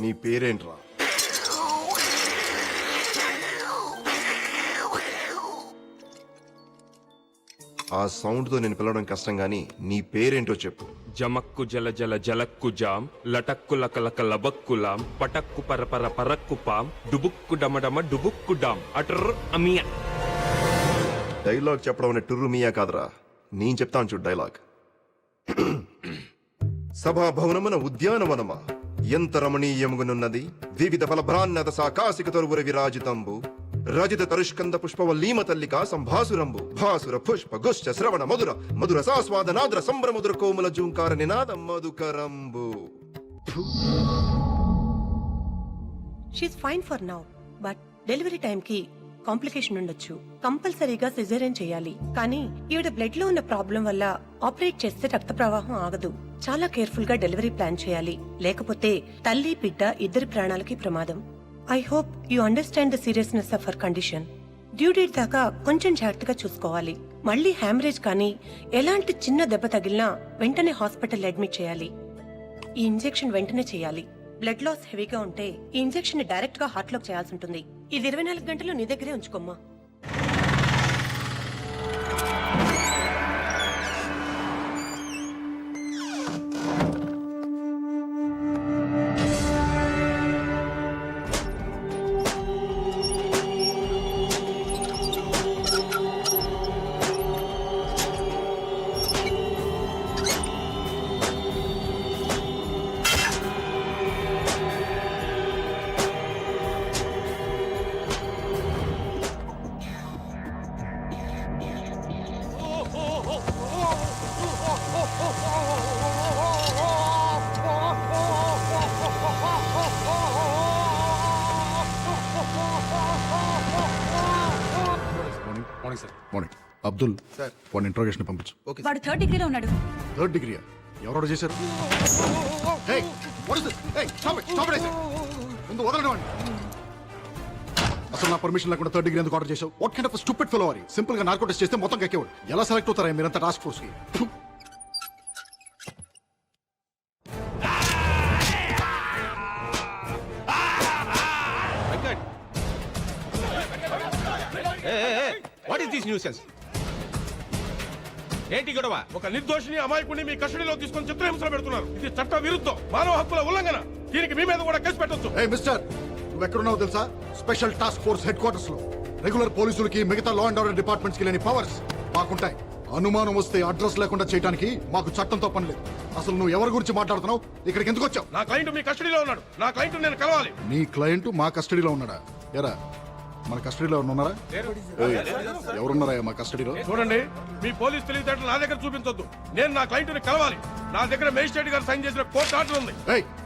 నీ పేరేంట్రా? ఆ సౌండ్ తో నేను పిలవడం కష్టం గానీ నీ పేరేంటో చెప్పు. జమక్కు జల జల జలక్కు జాం, లటక్కు లకలక లబక్కులాం, పటక్కు పరపర పరక్కు పాం, డుబుక్కు డమడమ డుబుక్కు డాం, అటర్ అమియా. డైలాగ్ చెప్పడం అనే టుర్రు మీయా కాదురా, నేను చెప్తాను చూడు డైలాగ్. సభా భవనమున ఉద్యానవనమా ఎంత రమణీయముగునున్నది, వివిధ ఫలభ్రాన్నత సాకాశిక తరువుర విరాజితంబు, రజిత తరుష్కంద పుష్పవల్లీమ తల్లికా సంభాసురంబు, భాసుర పుష్ప గుశ్చ శ్రవణ మధుర మధుర సాస్వాద నాద్ర సంభ్రముద్ర కోమల జూంకార నినాద మధుకరంబు. She's fine for now, but delivery time కి కాంప్లికేషన్ ఉండొచ్చు. కంపల్సరీగా సిజేరియన్ చేయాలి. కానీ ఈవిడ బ్లడ్ లో ఉన్న ప్రాబ్లం వల్ల ఆపరేట్ చేస్తే రక్త ప్రవాహం ఆగదు. చాలా కేర్ఫుల్ గా డెలివరీ ప్లాన్ చేయాలి, లేకపోతే తల్లి బిడ్డ ఇద్దరి ప్రాణాలకి ప్రమాదం. I hope you understand the seriousness of her condition. Due date దాకా కొంచెం జాగ్రత్తగా చూసుకోవాలి. మళ్ళీ హ్యామరేజ్ కానీ ఎలాంటి చిన్న దెబ్బ తగిలినా వెంటనే హాస్పిటల్ అడ్మిట్ చేయాలి. ఈ ఇంజెక్షన్ వెంటనే చేయాలి. బ్లడ్ లాస్ హెవీగా ఉంటే ఈ ఇంజెక్షన్ డైరెక్ట్ గా హార్ట్ లోకి చేయాల్సి ఉంటుంది. ఇది 24 గంటలు నీ దగ్గరే ఉంచుకోమ్మా. మార్నింగ్. అబ్దుల్ సార్. వాడిని ఇంట్రోగేషన్ పంపించు. వాడు 3rd డిగ్రీలో ఉన్నాడు. 3rd డిగ్రీ ఎవరో చేశారు? Hey, what is this? Hey, stop it, I said. ముందు వదలనివ్వండి. అసలు నా పర్మిషన్ లేకుండా 3rd డిగ్రీ ఎందుకు ఆర్డర్ చేశావు? What kind of stupid fellow are you? Simple గా నార్కో టెస్ట్ చేస్తే మొత్తం కక్కేవాడు. ఎలా సెలెక్ట్ అవుతారా మీరంతా టాస్క్ ఫోర్స్ కి? What is this nuisance? ఏంటి గొడవ? ఒక నిర్దోషిని అమాయకుడిని మీ కస్టడీలో తీసుకొని చిత్రహింసలు పెడుతున్నారు. ఇది చట్ట విరుద్ధం, మానవ హక్కుల ఉల్లంఘన. దీనికి మీ మీద కూడా కేసు పెట్టొచ్చు. ఏ మిస్టర్, నువ్వు ఎక్కడున్నావు తెలుసా? Special task force head quarters లో. రెగ్యులర్ పోలీసులకి మిగతా లా అండ్ ఆర్డర్ డిపార్ట్మెంట్స్ కి లేని పవర్స్ మాకుంటాయి. అనుమానం వస్తే అడ్రస్ లేకుండా చేయడానికి మాకు చట్టంతో పని లేదు. అసలు నువ్వు ఎవరి గురించి మాట్లాడుతున్నావు? ఇక్కడికి ఎందుకు వచ్చావు? నా క్లయింట్ మీ కస్టడీలో ఉన్నాడు. నా క్లయింట్ నేను కలవాలి. నీ క్లయింట్ మా కస్టడీలో ఉన్నాడా? ఎరా, మన కస్టడీలో ఉన్నారా? ఎవరున్నారా మా కస్టడీలో? చూడండి, మీ పోలీస్ తెలివితేటలు నా దగ్గర చూపించొద్దు. నేను నా క్లయింట్ ని కలవాలి. నా దగ్గర మేజిస్ట్రేట్ గారు సైన్ చేసిన కోర్టు ఆర్డర్ ఉంది.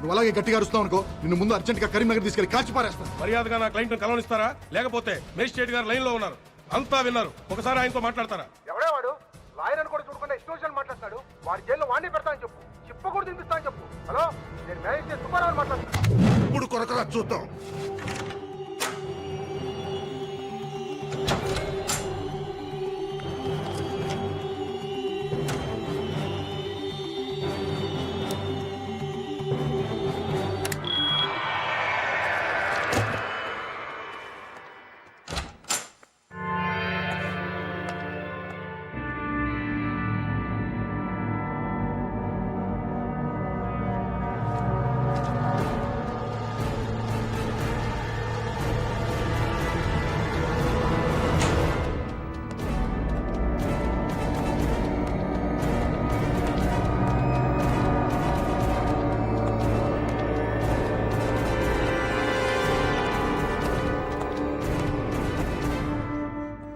నువ్వు అలాగే గట్టిగా అరుస్తావు అనుకో, నిన్ను ముందు అర్జెంట్ గా కరీంనగర్ తీసుకెళ్లి కాల్చి పారేస్తాను. మర్యాదగా నా క్లయింట్ ని కలవనిస్తారా? లేకపోతే మేజిస్ట్రేట్ గారు లైన్ లో ఉన్నారు, అంతా విన్నారు. ఒకసారి ఆయనతో మాట్లాడతారా? ఎవడే వాడు? లాయర్ అని కూడా చూడకుండా ఇష్టం మాట్లాడతాడు. వాడి జైల్లో వాడిని పెడతానని చెప్పు, చిప్ప కూడా తినిపిస్తానని చెప్పు. హలో, నేను మేనేజ్ సుబ్బారావు మాట్లాడుతాను. ఇప్పుడు కొరకరా చూద్దాం.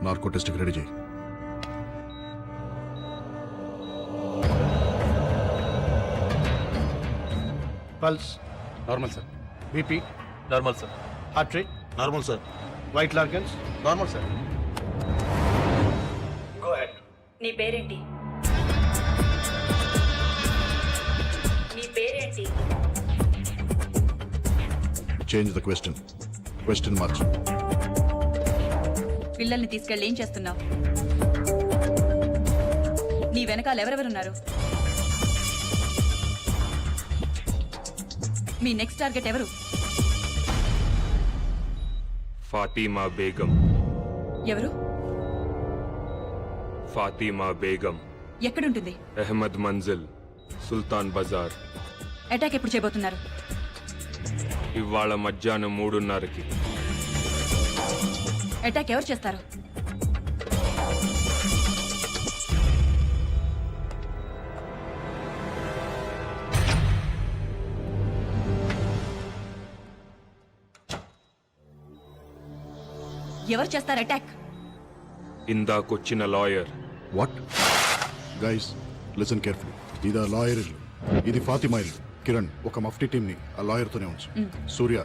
నార్కో టెస్ట్ రెడీ చేయి. Pulse normal sir. BP normal sir. Heart rate normal sir. White లార్గన్స్ నార్మల్ సార్. Go ahead. నీ పేరేంటి? నీ పేరేంటి? చేంజ్ ద క్వశ్చన్ మార్చు. పిల్లల్ని తీసుకెళ్ళి ఏం చేస్తున్నావు? నీ వెనకాల ఎవరెవరున్నారు? మీ నెక్స్ట్ టార్గెట్ ఎవరు? ఫాతిమా బేగం. ఎవరు? ఫాతిమా బేగం. ఎక్కడుంటుంది? అహ్మద్ మంజిల్, సుల్తాన్ బజార్. అటాక్ ఎప్పుడు చేయబోతున్నారు? ఇవాళ మధ్యాహ్నం 3:30కి. అటాక్ ఎవరు చేస్తారు? ఎవరు చేస్తారు అటాక్? ఇందాకొచ్చిన lawyer. What guys listen carefully. ఇది లాయర్ ఇల్లు, ఇది ఫాతిమా ఇల్లు. కిరణ్ ఒక మఫ్టీ టీమ్ ని ఆ లాయర్ తోనే ఉంచు. Surya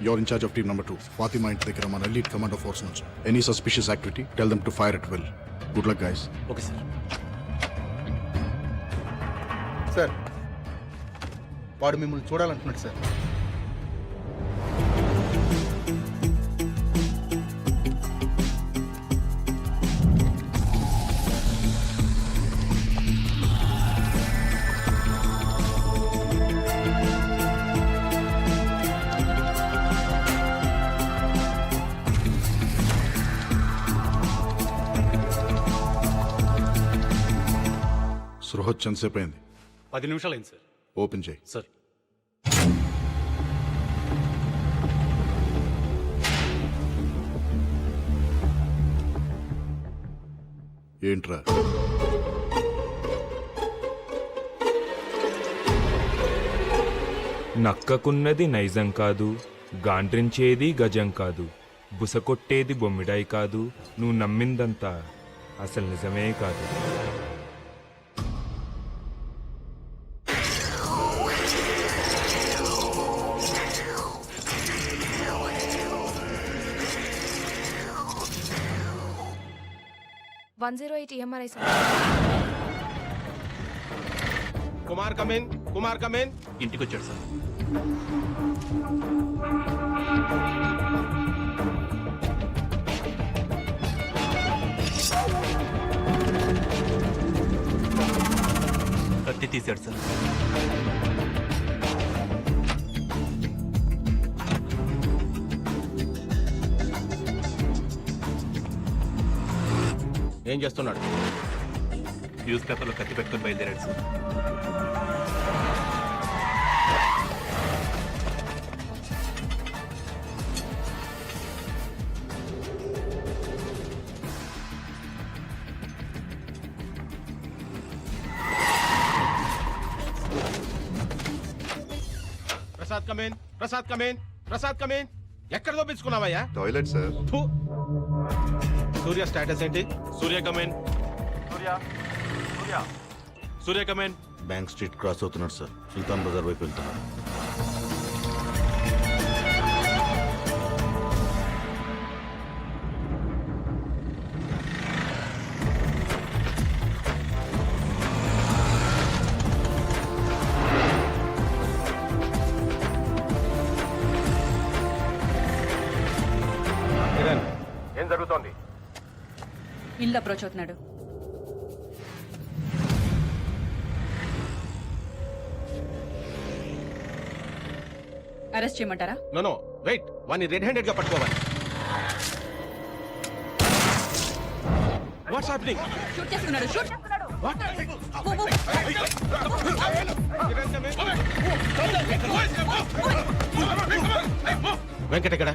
your in charge of team number 2. Fatima ఇంటి దగ్గర మన ఎలీట్ కమాండో ఫోర్స్ నుంచి any suspicious activity tell them to fire at will. Good luck guys. Okay sir. Sir వాడు మిమ్మల్ని చూడాలంటున్నాడు సార్. సృహత్ ఎంతసేపు అయింది? 10 నిమిషాలు అయింది సార్. ఓపెన్ చేయి. సార్ ఏంట్రా? నక్కకున్నది నైజం కాదు, గాండ్రించేది గజం కాదు, బుసకొట్టేది బొమ్మిడాయి కాదు, నువ్వు నమ్మిందంతా అసలు నిజమే కాదు. EMRI sir. కుమార్ కమేన్. ఇంటికి వచ్చాడు సార్. కత్తి తీశాడు సార్. ఏం చేస్తున్నాడు? న్యూస్ పేపర్లో కత్తి పెట్టుకొని బయలుదేరాడు సార్. ప్రసాద్ కమేన్. ఎక్కడ దోపించుకున్నావయ్యా? Toilet sir. సూర్య స్టేటస్ ఏంటి? Surya come in. Bank street cross అవుతున్నాడు సార్. సుల్తాన్ బజార్ వైపు వెళ్తున్నాడు. ఏం జరుగుతోంది? ఇల్లు అప్రోచ్ అవుతున్నాడు. అరెస్ట్ చేయమంటారా? నో వెయిట్, వాడిని రెడ్ హ్యాండెడ్ గా పట్టుకోవాలి. What's happening? షూట్ చేస్తున్నాడు. షూట్. వెంకట్ ఎక్కడ?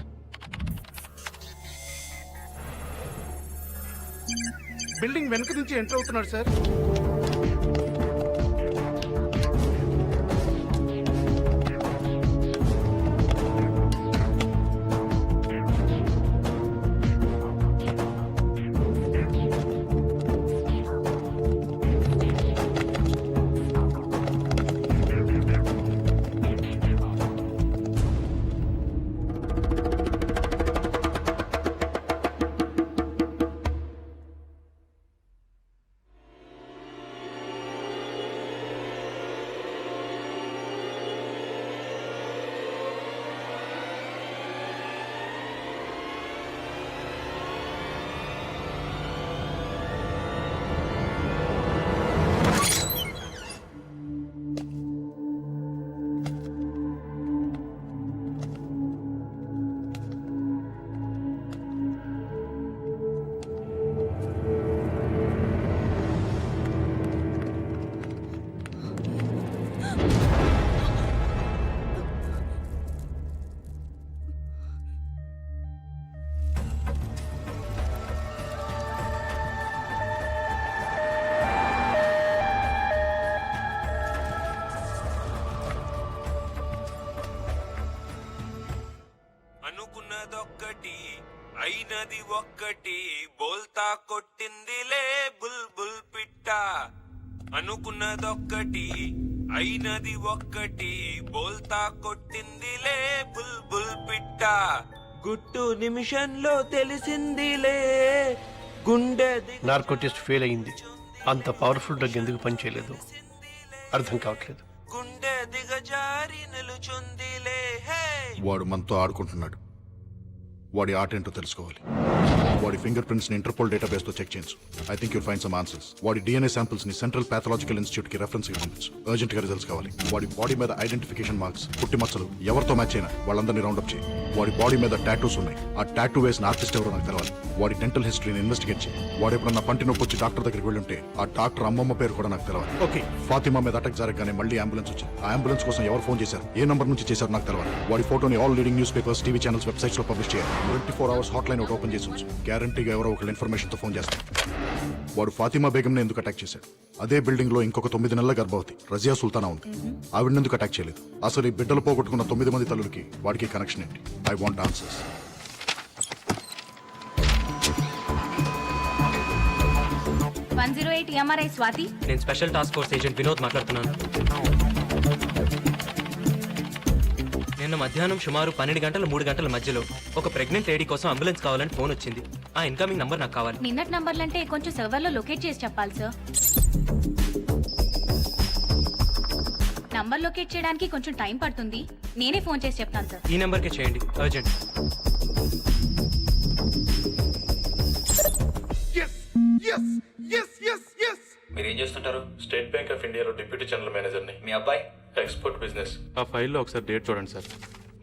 బిల్డింగ్ వెనక నుంచి ఎంటర్ అవుతున్నాడు సార్. అయినది ఒక్కటి బోల్తా కొట్టిందిలే బుల్బుల్ పిట్ట అనుకున్నదొక్కటి అయినది ఒక్కటి బోల్తా కొట్టిందిలే బుల్బుల్ పిట్ట గుట్టు నిమిషంలో తెలిసిందిలే గుండె నార్కో టెస్ట్ ఫెయిల్ అయింది. అంత పవర్ఫుల్ డ్రగ్ ఎందుకు పనిచేయలేదు అర్థం కావట్లేదు. గుండె దిగజారి నిలుచుందిలే హే వాడు మనతో ఆడుకుంటున్నాడు. వాడి ఆట ఏంటో తెలుసుకోవాలి. వాడి ఫింగర్ ప్రింట్స్ ని ఇంటర్పోల్ డేటాబేస్ తో చెక్ చేయించు. I think you'll find some answers. వాడి డిఎన్ఏ శాంపిల్స్ ని సెంట్రల్ పాథలాజికల్ ఇన్స్టిట్యూట్ కి రెఫరెన్స్ గా పంపించు. అర్జెంట్ గా రిజల్ట్స్ కావాలి. వాడి బాడీ మీద ఐడెంటిఫికేషన్ మార్క్స్, పుట్టి మచ్చలు ఎవరితో మ్యాచ్ అయినా వాళ్ళందరినీ రౌండప్ చేయి. వాడి బాడీ మీద టాటూస్ ఉన్నాయి. ఆ టాటూ వేసిన ఆర్టిస్ట్ ఎవరో నాకు తెలవాలి. వాడి డెంటల్ హిస్టరీని ఇన్వెస్టిగేట్ చేయి. వాడు ఎప్పుడన్నా పంటి నొప్పి వచ్చి డాక్టర్ దగ్గరికి వెళ్ళుంటే ఆ డాక్టర్ అమ్మమ్మ పేరు కూడా నాకు తెలవాలి. ఓకే. ఫాతిమా మీద అటాక్ జరగగానే మళ్ళీ అంబులెన్స్ వచ్చింది. ఆ అంబులెన్స్ కోసం ఎవరు ఫోన్ చేశారు, ఏ నంబర్ నుంచి చేశారు నాకు తెలవాలి. వాడి ఫోటోని all leading news papers, TV channels, websites లో పబ్లిష్ చేయాలి. 24 hours హాట్ లైన్ ఒకటి ఓపెన్ చేసి ఉంచు. గ్యారంటీగా ఎవరో ఒకళ్ళు ఇన్ఫర్మేషన్ తో ఫోన్ చేస్తారు. వాడు ఫాతిమా బేగం ఎందుకు అటాక్ చేశాడు? అదే బిల్డింగ్ లో ఇంకొక 9 నెలల గర్భవతి రజియా సుల్తానా ఉంది. ఆవిడెందుకు అటాక్ చేయలేదు? అసలు ఈ బిడ్డలు పోగొట్టుకున్న 9 మంది తల్లులకి వాడికి కనెక్షన్ ఏంటి? I want answers. 108 EMRI Swathi. నేను special task force agent Vinod మాట్లాడుతున్నాను. నిన్న మధ్యాహ్నం సుమారు 12 గంటల 3 గంటల మధ్యలో ఒక ప్రెగ్నెంట్ లేడీ కోసం అంబులెన్స్ కావాలని ఫోన్ వచ్చింది. ఆ ఇన్కమింగ్ నంబర్ నాకు కావాలి. నిన్నటి నంబర్లంటే కొంచెం సర్వర్లో లొకేట్ చేసి చెప్పాలి సార్. నంబర్ లొకేట్ చేయడానికి కొంచెం టైం పడుతుంది. నేనే ఫోన్ చేసి చెప్తాను సార్. ఈ నెంబర్కే చేయండి, అర్జెంట్. మీరు ఏం చేస్తుంటారు? స్టేట్ బ్యాంక్ ఆఫ్ ఇండియాలో డిప్యూటీ జనరల్ మేనేజర్ని. మీ అబ్బాయి ఎక్స్పోర్ట్ బిజినెస్. ఆ ఫైల్లో ఒకసారి డేట్ చూడండి సార్.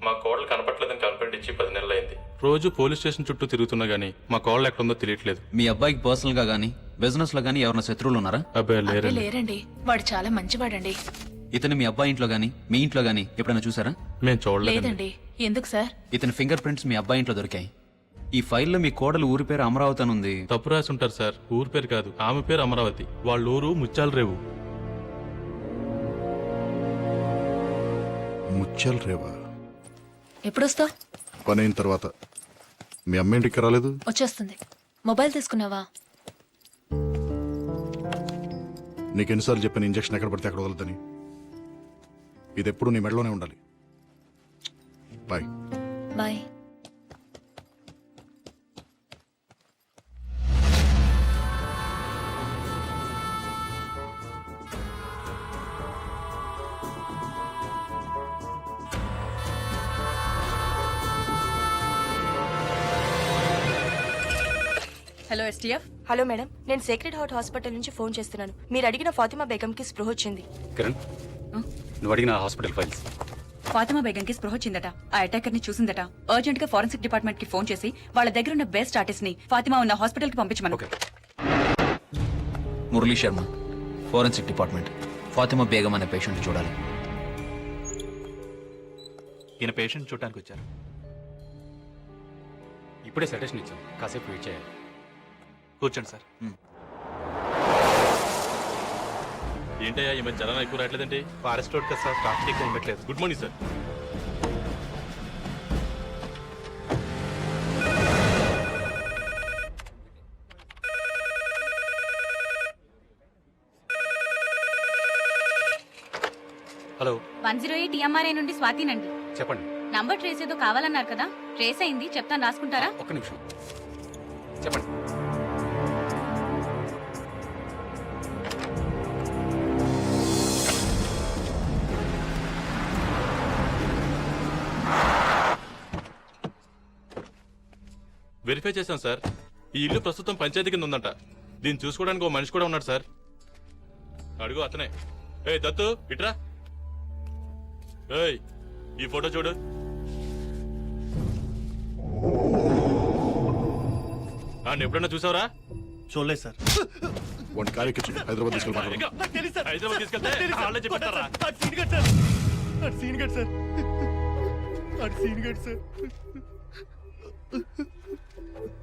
మా కోడలు కనపట్లేదని కంప్లైంట్ ఇచ్చి 10 నెలలు అయింది. రోజు పోలీస్ స్టేషన్ చుట్టూ తిరుగుతున్నా గానీ మా కోడలు ఎక్కడుందో తెలియట్లేదు. మీ అబ్బాయికి పర్సనల్ గా గానీ బిజినెస్ లో గానీ ఎవరైనా శత్రువులు ఉన్నారా? అబ్బాయి లేరండి, వాడు చాలా మంచివాడండి. ఇతను మీ అబ్బాయి ఇంట్లో గానీ మీ ఇంట్లో గానీ ఎప్పుడైనా చూసారా? మేము చూడలేదు. లేదండి. ఎందుకు సార్? ఇతని ఫింగర్ ప్రింట్స్ మీ అబ్బాయి ఇంట్లో దొరికాయి. ఈ ఫైల్లో మీ కోడలు ఊరి పేరు అమరావతి అని ఉంది. తప్పు రాసి ఉంటారు సార్. ఊరు పేరు కాదు, ఆమె పేరు అమరావతి. వాళ్ళ ఊరు ముత్యాల రేవు. ముత్యాల రేవా? ఎప్పుడొస్తావు? పని అయిన తర్వాత. మీ అమ్మ ఇంటికి రాలేదు? వచ్చేస్తుంది. మొబైల్ తీసుకున్నావా? నీకు ఎన్నిసార్లు చెప్పిన ఇంజక్షన్ ఎక్కడ పడితే అక్కడ వదలదని. ఇది ఎప్పుడు నీ మెడలోనే ఉండాలి. Bye. Bye. Hello STF. Hello madam, నేను సేక్రెడ్ హార్ట్ హాస్పిటల్ నుంచి ఫోన్ చేస్తున్నాను. మీరు అడిగిన ఫాతిమా బేగంకి స్పృహ వచ్చింది. కిరణ్, నువ్వు అడిగిన హాస్పిటల్ ఫైల్స్. ఫాతిమా బేగంకి స్పృహ వచ్చిందట. ఆ అటాకర్ ని చూసిందట. అర్జెంట్ గా ఫోరెన్సిక్ డిపార్ట్మెంట్ కి ఫోన్ చేసి వాళ్ళ దగ్గర ఉన్న బెస్ట్ ఆర్టిస్ట్ ని ఫాతిమా ఉన్న హాస్పిటల్ కి పంపించమను. Murali Sharma, forensic department. ఫాతిమా బేగం అనే పేషెంట్ చూడాలి. ఈయన పేషెంట్ చూడటానికి వచ్చారు. ఇప్పుడే సజెషన్ ఇచ్చాం, కాసేపు వెయిట్ చేయాలి. కూర్చోండి సార్. ఏంటయ్యా ఈ మధ్య జనం ఎక్కువ రావట్లేదండి? ఫారెస్ట్ రోడ్ కదా సార్, ట్రాఫిక్ ఎక్కువ ఉండట్లేదు. Good morning sir. Hello, 108 MRI నుండి స్వాతినండి. చెప్పండి. నంబర్ ట్రేస్ ఏదో కావాలన్నారు కదా, ట్రేస్ అయింది. చెప్తాను, రాసుకుంటారా? ఒక్క నిమిషం చెప్పండి. వెరిఫై చేశాం సార్. ఈ ఇల్లు ప్రస్తుతం పంచాయతీ కింద ఉందంట. దీన్ని చూసుకోవడానికి ఒక మనిషి కూడా ఉన్నాడు సార్. అడుగు అతనే. ఏ దత్తు ఇట్రా. ఏయ్ ఈ ఫోటో చూడు. ఎప్పుడన్నా చూసావరా? చూడలేదు సార్. వాడిని కారెక్కించు. హైదరాబాద్ తీసుకెళ్ళి హైదరాబాద్ తీసుకెళ్తే వాళ్ళే చెప్పారా?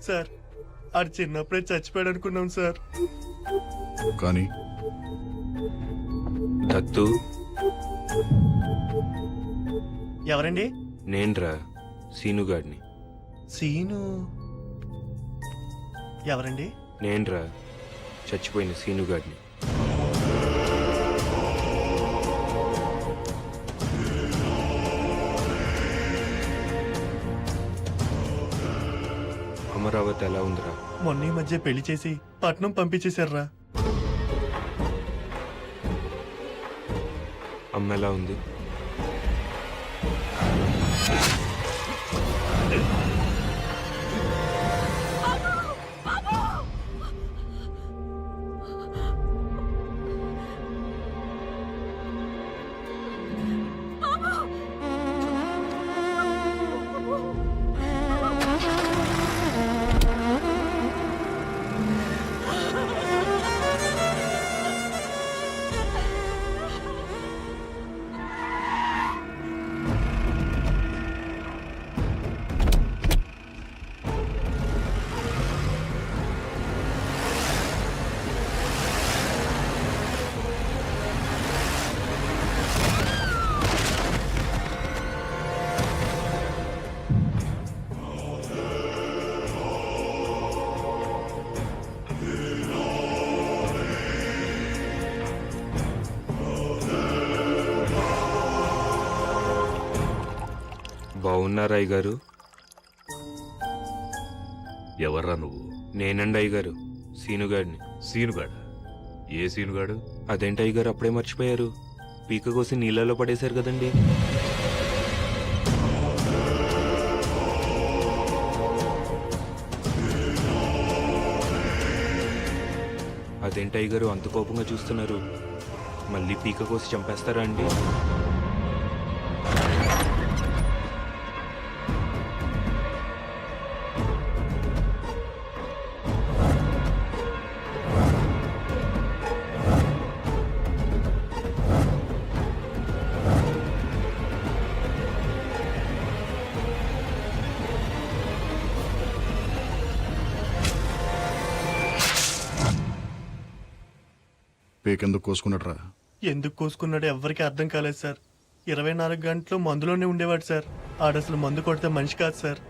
సార్, ఆడు చిన్నప్పుడే చచ్చిపోయాడు అనుకున్నాం సార్. కానీ దత్తు ఎవరండి? నేన్రా సీనుగాడిని. సీను ఎవరండి? నేనురా చచ్చిపోయిన సీనుగాడిని. అమరావతి ఎలా ఉందిరా? మొన్న ఈ మధ్య పెళ్లి చేసి పట్నం పంపించేశారా. అమ్మ ఎలా ఉంది? బాగున్నారా అయ్యగారు? ఎవర్రా నువ్వు? నేనండి అయ్యగారు, సీనుగాడిని. సీనుగాడు? ఏ సీనుగాడు? అదేంటి అయ్యగారు అప్పుడే మర్చిపోయారు? పీక కోసి నీళ్ళలో పడేశారు కదండి. అదేంటి అయ్యగారు అంత కోపంగా చూస్తున్నారు? మళ్ళీ పీక కోసి చంపేస్తారా అండి? పేకెందుకు కోసుకున్నట్రా? ఎందుకు కోసుకున్నాడో ఎవ్వరికి అర్థం కాలేదు సార్. 24 గంటలు మందులోనే ఉండేవాడు సార్. ఆడసలు మందు కొడితే మనిషి కాదు సార్.